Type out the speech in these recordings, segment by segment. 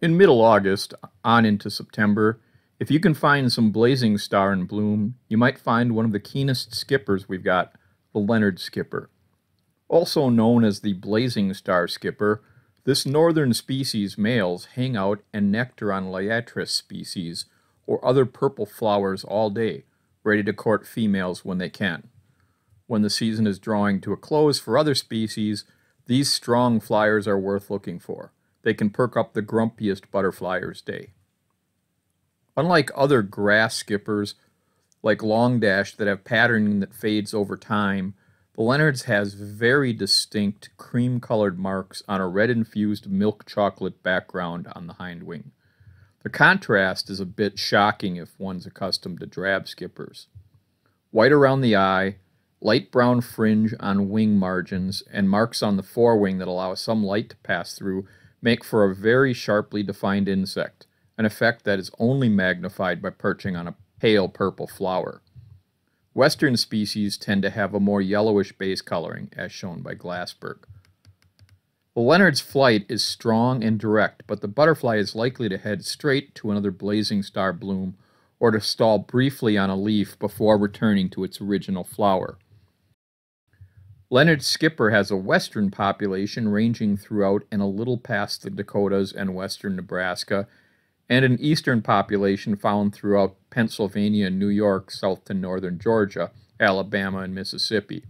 In middle August, on into September, if you can find some blazing star in bloom, you might find one of the keenest skippers we've got, the Leonard skipper. Also known as the blazing star skipper, this northern species males hang out and nectar on Liatris species or other purple flowers all day, ready to court females when they can. When the season is drawing to a close for other species, these strong flyers are worth looking for. They can perk up the grumpiest butterflyer's day. Unlike other grass skippers, like long dash that have patterning that fades over time, the Leonard's has very distinct cream-colored marks on a red-infused milk chocolate background on the hind wing. The contrast is a bit shocking if one's accustomed to drab skippers. White around the eye, light brown fringe on wing margins, and marks on the forewing that allow some light to pass through make for a very sharply defined insect, an effect that is only magnified by perching on a pale purple flower. Western species tend to have a more yellowish base coloring, as shown by Glassberg. The Leonard's flight is strong and direct, but the butterfly is likely to head straight to another blazing star bloom or to stall briefly on a leaf before returning to its original flower. Leonard skipper has a western population ranging throughout and a little past the Dakotas and western Nebraska, and an eastern population found throughout Pennsylvania and New York south to northern Georgia, Alabama, and Mississippi.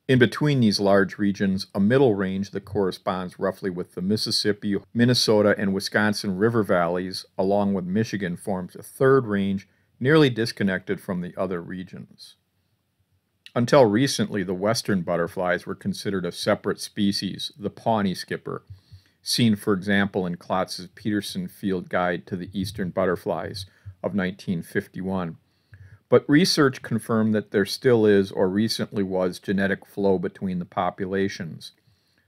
In between these large regions, a middle range that corresponds roughly with the Mississippi, Minnesota, and Wisconsin river valleys, along with Michigan, forms a third range nearly disconnected from the other regions. Until recently, the western butterflies were considered a separate species, the Pawnee skipper, seen, for example, in Klotz's Peterson Field Guide to the Eastern Butterflies of 1951. But research confirmed that there still is, or recently was, genetic flow between the populations,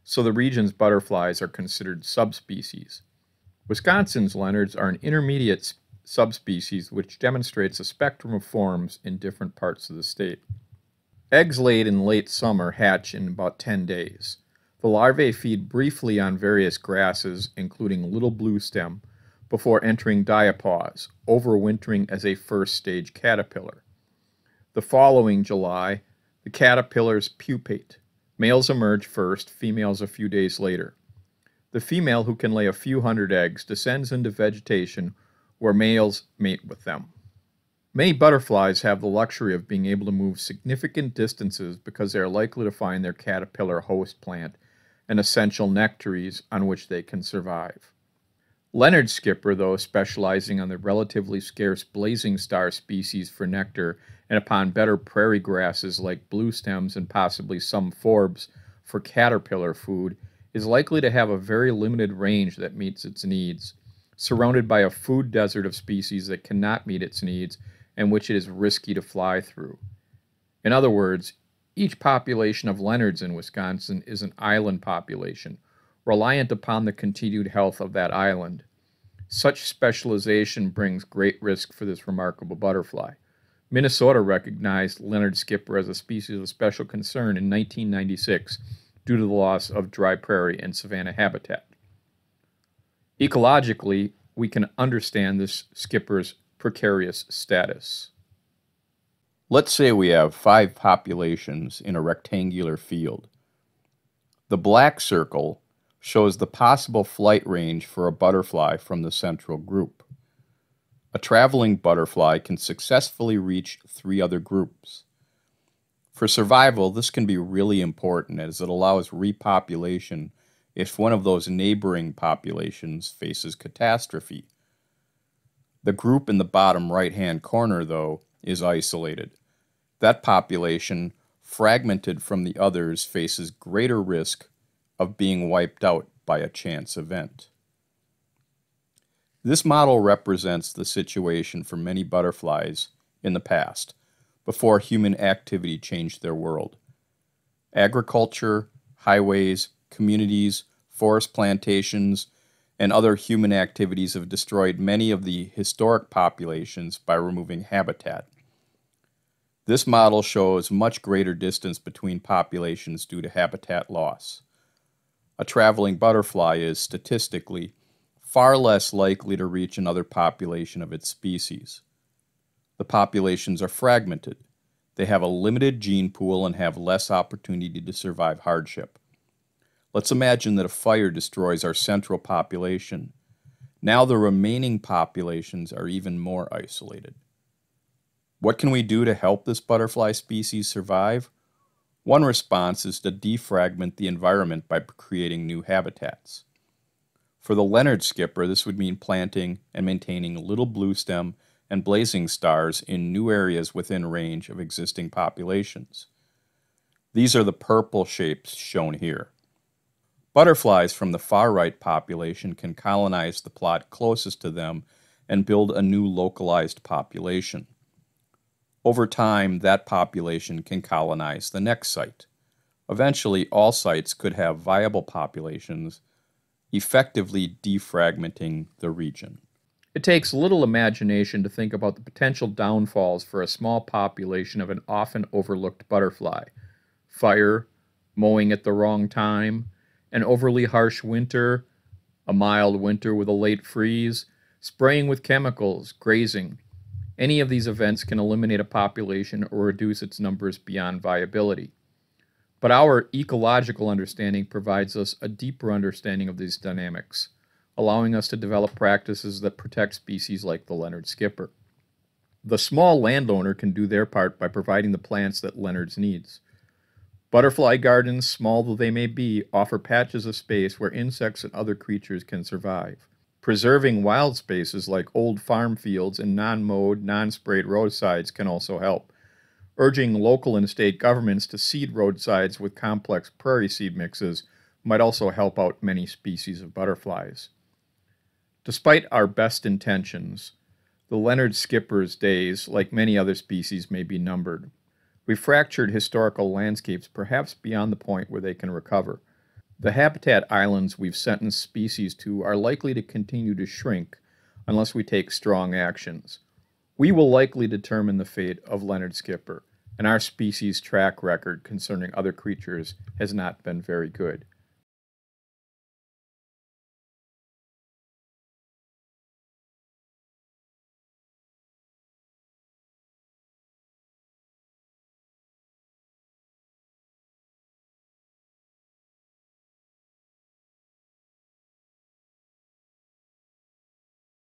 so the region's butterflies are considered subspecies. Wisconsin's Leonards are an intermediate subspecies which demonstrates a spectrum of forms in different parts of the state. Eggs laid in late summer hatch in about 10 days. The larvae feed briefly on various grasses, including little bluestem, before entering diapause, overwintering as a first-stage caterpillar. The following July, the caterpillars pupate. Males emerge first, females a few days later. The female, who can lay a few hundred eggs, descends into vegetation where males mate with them. Many butterflies have the luxury of being able to move significant distances because they are likely to find their caterpillar host plant and essential nectaries on which they can survive. Leonard skipper, though, specializing on the relatively scarce blazing star species for nectar and upon better prairie grasses like bluestems and possibly some forbs for caterpillar food, is likely to have a very limited range that meets its needs, surrounded by a food desert of species that cannot meet its needs and which it is risky to fly through. In other words, each population of Leonards in Wisconsin is an island population, reliant upon the continued health of that island. Such specialization brings great risk for this remarkable butterfly. Minnesota recognized Leonard skipper as a species of special concern in 1996 due to the loss of dry prairie and savanna habitat. Ecologically, we can understand this skipper's precarious status. Let's say we have 5 populations in a rectangular field. The black circle shows the possible flight range for a butterfly from the central group. A traveling butterfly can successfully reach 3 other groups. For survival, this can be really important as it allows repopulation if one of those neighboring populations faces catastrophe. The group in the bottom right-hand corner, though, is isolated. That population, fragmented from the others, faces greater risk of being wiped out by a chance event. This model represents the situation for many butterflies in the past, before human activity changed their world. Agriculture, highways, communities, forest plantations, and other human activities have destroyed many of the historic populations by removing habitat. This model shows much greater distance between populations due to habitat loss. A traveling butterfly is, statistically, far less likely to reach another population of its species. The populations are fragmented. They have a limited gene pool and have less opportunity to survive hardship. Let's imagine that a fire destroys our central population. Now the remaining populations are even more isolated. What can we do to help this butterfly species survive? One response is to defragment the environment by creating new habitats. For the Leonard skipper, this would mean planting and maintaining little bluestem and blazing stars in new areas within range of existing populations. These are the purple shapes shown here. Butterflies from the far right population can colonize the plot closest to them and build a new localized population. Over time, that population can colonize the next site. Eventually, all sites could have viable populations, effectively defragmenting the region. It takes little imagination to think about the potential downfalls for a small population of an often overlooked butterfly. Fire, mowing at the wrong time, an overly harsh winter, a mild winter with a late freeze, spraying with chemicals, grazing. Any of these events can eliminate a population or reduce its numbers beyond viability. But our ecological understanding provides us a deeper understanding of these dynamics, allowing us to develop practices that protect species like the Leonard skipper. The small landowner can do their part by providing the plants that Leonard's needs. Butterfly gardens, small though they may be, offer patches of space where insects and other creatures can survive. Preserving wild spaces like old farm fields and non-mowed, non-sprayed roadsides can also help. Urging local and state governments to seed roadsides with complex prairie seed mixes might also help out many species of butterflies. Despite our best intentions, the Leonard skipper's days, like many other species, may be numbered. We've fractured historical landscapes perhaps beyond the point where they can recover. The habitat islands we've sentenced species to are likely to continue to shrink unless we take strong actions. We will likely determine the fate of Leonard skipper, and our species' track record concerning other creatures has not been very good.